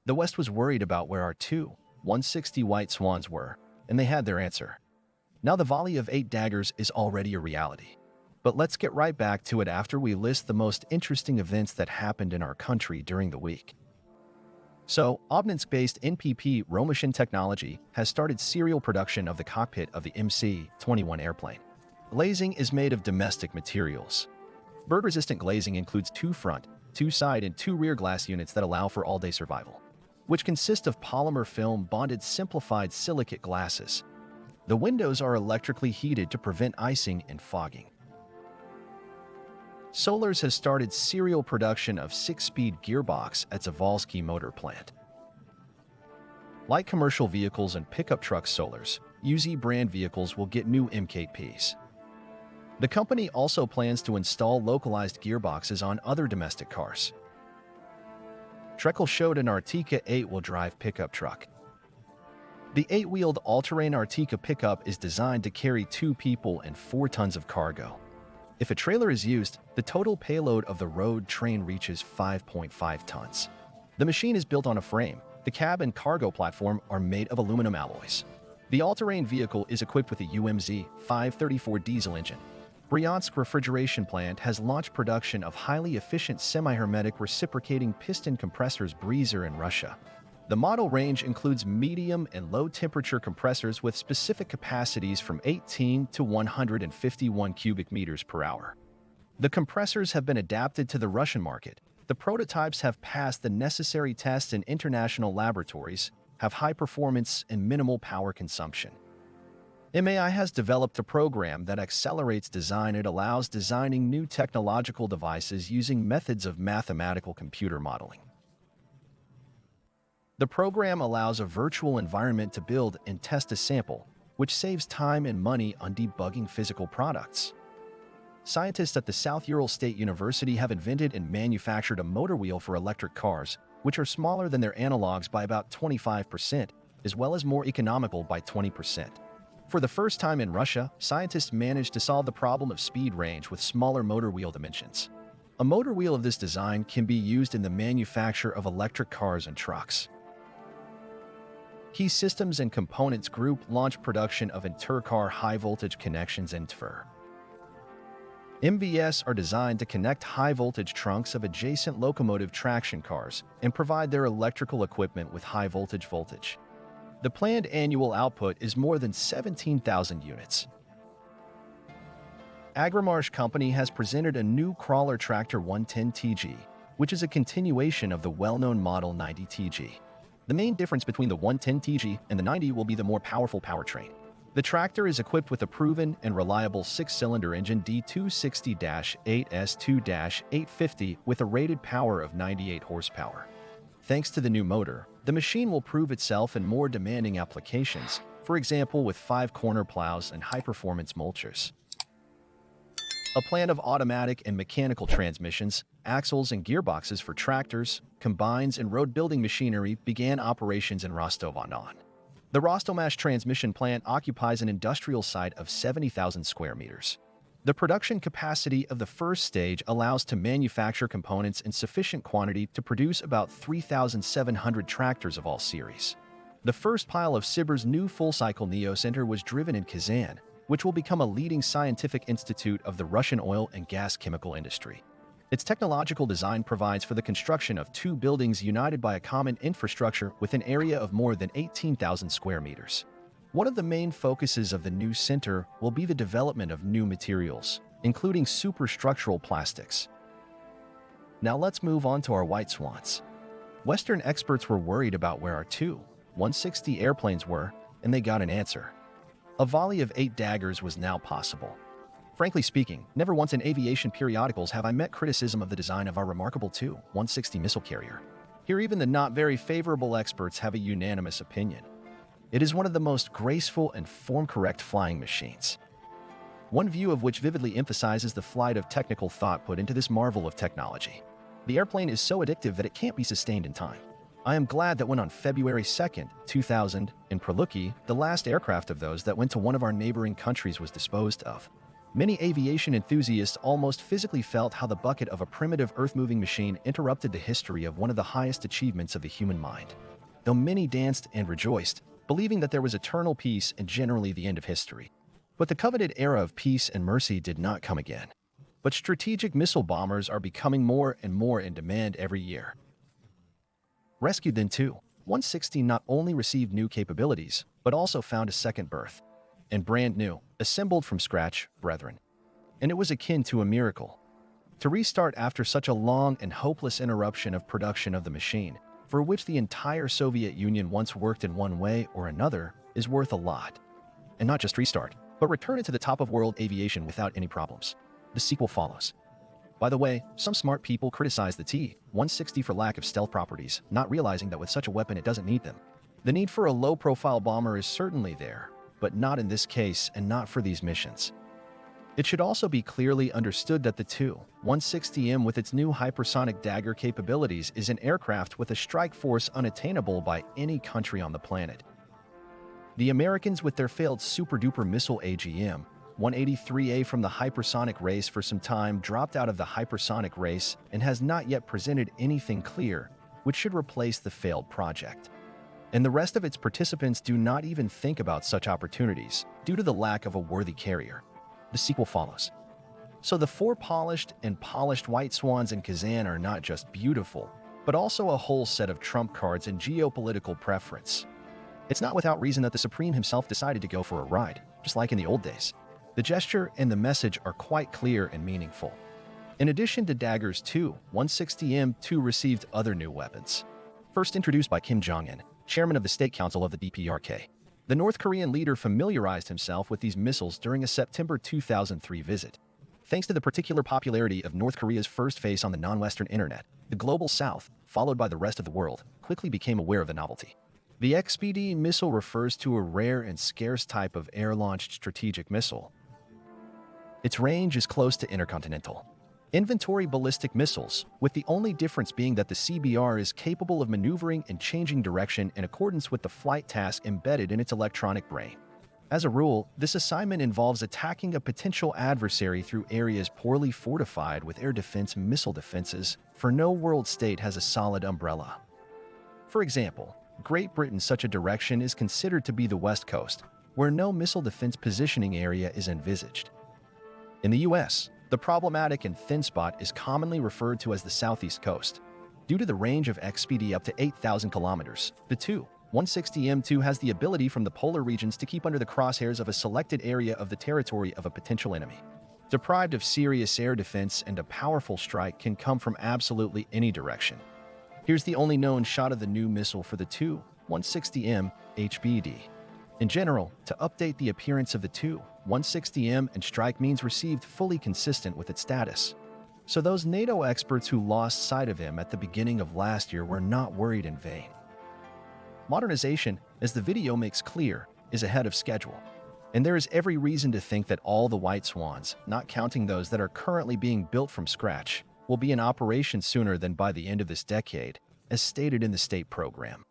The West was worried about where our two 160 white swans were, and they had their answer. Now the volley of 8 daggers is already a reality. But let's get right back to it after we list the most interesting events that happened in our country during the week. So, Obninsk-based NPP Russian Technology has started serial production of the cockpit of the MC-21 airplane. Glazing is made of domestic materials. Bird-resistant glazing includes 2 front, 2 side, and 2 rear glass units that allow for all-day survival, which consist of polymer film bonded simplified silicate glasses. The windows are electrically heated to prevent icing and fogging. Solars has started serial production of 6-speed gearbox at Zavalsky motor plant. Like commercial vehicles and pickup truck Solars, UZ brand vehicles will get new MKPs. The company also plans to install localized gearboxes on other domestic cars. Trekkel showed an Artica 8-wheel drive pickup truck. The 8-wheeled all-terrain Artica pickup is designed to carry 2 people and 4 tons of cargo. If a trailer is used, the total payload of the road train reaches 5.5 tons. The machine is built on a frame. The cab and cargo platform are made of aluminum alloys. The all-terrain vehicle is equipped with a UMZ 534 diesel engine. Bryansk refrigeration plant has launched production of highly efficient semi-hermetic reciprocating piston compressors Breezer in Russia. The model range includes medium and low-temperature compressors with specific capacities from 18 to 151 cubic meters per hour. The compressors have been adapted to the Russian market. The prototypes have passed the necessary tests in international laboratories, have high performance and minimal power consumption. MAI has developed a program that accelerates design. It allows designing new technological devices using methods of mathematical computer modeling. The program allows a virtual environment to build and test a sample, which saves time and money on debugging physical products. Scientists at the South Ural State University have invented and manufactured a motor wheel for electric cars, which are smaller than their analogs by about 25%, as well as more economical by 20%. For the first time in Russia, scientists managed to solve the problem of speed range with smaller motor wheel dimensions. A motor wheel of this design can be used in the manufacture of electric cars and trucks. Key Systems and Components Group launched production of Intercar high-voltage connections in Tver. MVS are designed to connect high-voltage trunks of adjacent locomotive traction cars and provide their electrical equipment with high-voltage voltage. The planned annual output is more than 17,000 units. Agromarsh Company has presented a new crawler tractor 110TG, which is a continuation of the well-known Model 90TG. The main difference between the 110TG and the 90 will be the more powerful powertrain. The tractor is equipped with a proven and reliable 6-cylinder engine D260-8S2-850 with a rated power of 98 horsepower. Thanks to the new motor, the machine will prove itself in more demanding applications, for example with 5-corner plows and high-performance mulchers. A plan of automatic and mechanical transmissions, axles and gearboxes for tractors, combines, and road-building machinery began operations in Rostov-on-Don. The Rostelmash transmission plant occupies an industrial site of 70,000 square meters. The production capacity of the first stage allows to manufacture components in sufficient quantity to produce about 3,700 tractors of all series. The first pile of Sibir's new full-cycle Neo Center was driven in Kazan, which will become a leading scientific institute of the Russian oil and gas chemical industry. Its technological design provides for the construction of 2 buildings united by a common infrastructure with an area of more than 18,000 square meters. One of the main focuses of the new center will be the development of new materials, including superstructural plastics. Now let's move on to our white swans. Western experts were worried about where our two 160 airplanes were, and they got an answer. A volley of 8 daggers was now possible. Frankly speaking, never once in aviation periodicals have I met criticism of the design of our remarkable Tu-160 missile carrier. Here even the not very favorable experts have a unanimous opinion. It is one of the most graceful and form-correct flying machines. One view of which vividly emphasizes the flight of technical thought put into this marvel of technology. The airplane is so addictive that it can't be sustained in time. I am glad that when on February 2nd, 2000, in Preluki, the last aircraft of those that went to one of our neighboring countries was disposed of. Many aviation enthusiasts almost physically felt how the bucket of a primitive earth-moving machine interrupted the history of one of the highest achievements of the human mind. Though many danced and rejoiced, believing that there was eternal peace and generally the end of history. But the coveted era of peace and mercy did not come again. But strategic missile bombers are becoming more and more in demand every year. Rescued then Tu-160 not only received new capabilities, but also found a second birth. And brand new, assembled from scratch, brethren. And it was akin to a miracle. To restart after such a long and hopeless interruption of production of the machine, for which the entire Soviet Union once worked in one way or another, is worth a lot. And not just restart, but return it to the top of world aviation without any problems. The sequel follows. By the way, some smart people criticize the Tu-160 for lack of stealth properties, not realizing that with such a weapon it doesn't need them. The need for a low-profile bomber is certainly there, but not in this case and not for these missions. It should also be clearly understood that the Tu-160M with its new hypersonic Dagger capabilities is an aircraft with a strike force unattainable by any country on the planet. The Americans with their failed super-duper missile AGM-183A from the hypersonic race for some time dropped out of the hypersonic race and has not yet presented anything clear, which should replace the failed project. And the rest of its participants do not even think about such opportunities due to the lack of a worthy carrier. The sequel follows. So the four polished and polished white swans in Kazan are not just beautiful, but also a whole set of trump cards in geopolitical preference. It's not without reason that the Supreme himself decided to go for a ride, just like in the old days. The gesture and the message are quite clear and meaningful. In addition to Dagger's Tu-160M, Tu received other new weapons. First introduced by Kim Jong-un, chairman of the State Council of the DPRK. The North Korean leader familiarized himself with these missiles during a September 2003 visit. Thanks to the particular popularity of North Korea's first face on the non-Western internet, the global South, followed by the rest of the world, quickly became aware of the novelty. The XPD missile refers to a rare and scarce type of air-launched strategic missile. Its range is close to intercontinental inventory ballistic missiles, with the only difference being that the CBR is capable of maneuvering and changing direction in accordance with the flight task embedded in its electronic brain. As a rule, this assignment involves attacking a potential adversary through areas poorly fortified with air defense missile defenses, for no world state has a solid umbrella. For example, Great Britain, such a direction is considered to be the West Coast, where no missile defense positioning area is envisaged. In the US, the problematic and thin spot is commonly referred to as the Southeast Coast. Due to the range of XPD up to 8,000 kilometers, the Tu-160M2 has the ability from the polar regions to keep under the crosshairs of a selected area of the territory of a potential enemy. Deprived of serious air defense, and a powerful strike can come from absolutely any direction. Here's the only known shot of the new missile for the Tu-160M HBD. In general, to update the appearance of the Tu-160M and strike means received fully consistent with its status. So those NATO experts who lost sight of him at the beginning of last year were not worried in vain. Modernization, as the video makes clear, is ahead of schedule. And there is every reason to think that all the white swans, not counting those that are currently being built from scratch, will be in operation sooner than by the end of this decade, as stated in the state program.